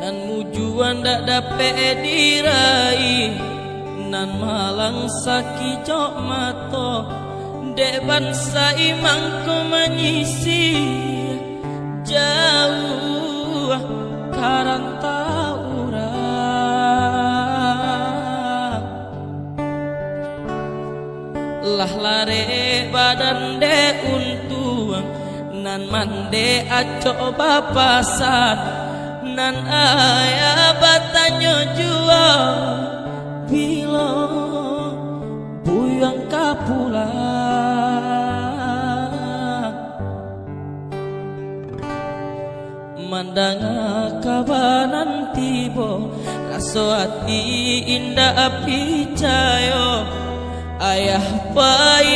nan mujuan dak dapat diraih, nan malang saki jok mato dek bangsa imang ko menyisi jauh karanta urang lah lare badan de untuang nan mande aco bapasan nan ayah batanyo jua bilo buyang kapulang mandang kabanan tibo raso hati indah api cayo ayah pai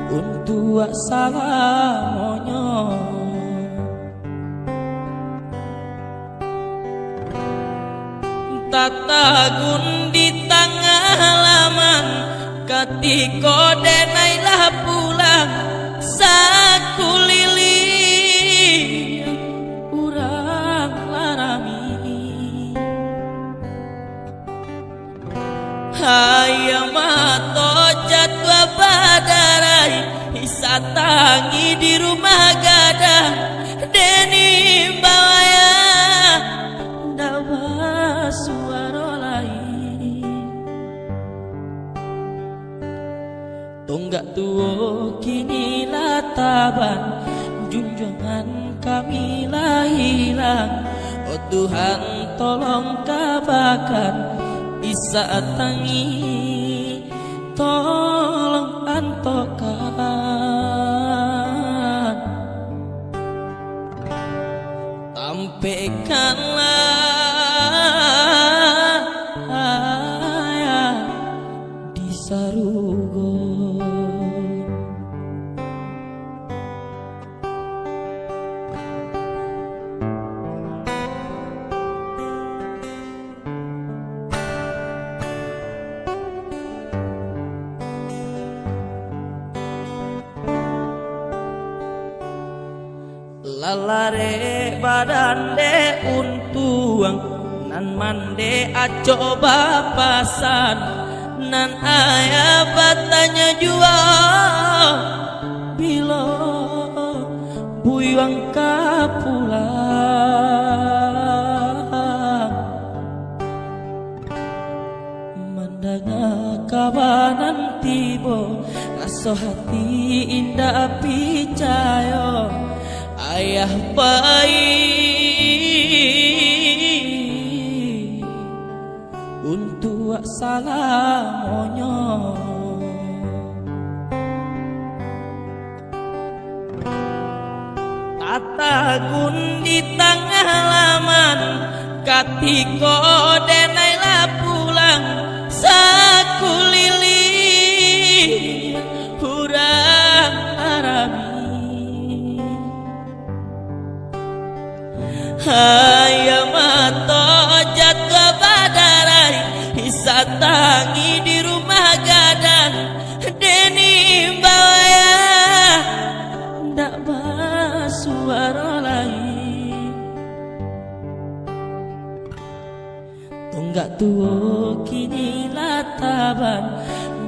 untuk salamonyo tatagun di tengah halaman ketika denailah pulang sakulili urang larami hayam mato jadwa badarai isatangi di rumah gadang deni bawaya dawa suara lain tonggak tuo kini lataban junjungan kami lah hilang oh Tuhan tolong kabakan isa tangi tolong antokan tampaikanlah di sarugo lalare badan de untuang nan mande aco bapasan nan ayah batanya jua bilo buyang kapulang mandanga kabanan tibo raso hati indah api cayo ayah pai untuk salamonyo tatagun di tengah halaman katiko denailah pulang sakulili hurang harami hayam mato jadwa badarai isatangi di rumah gadang deni bawaya ndak basuara lain tonggak tuo kini lataban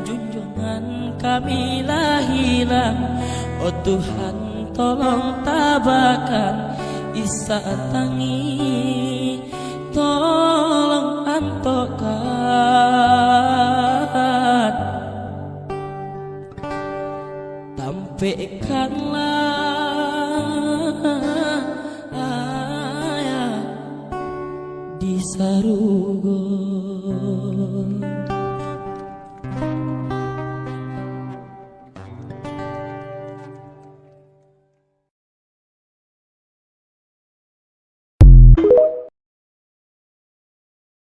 junjungan kami lah hilang oh Tuhan tolong tabakan isa tangi tolong antokan tampaikanlah di sarugo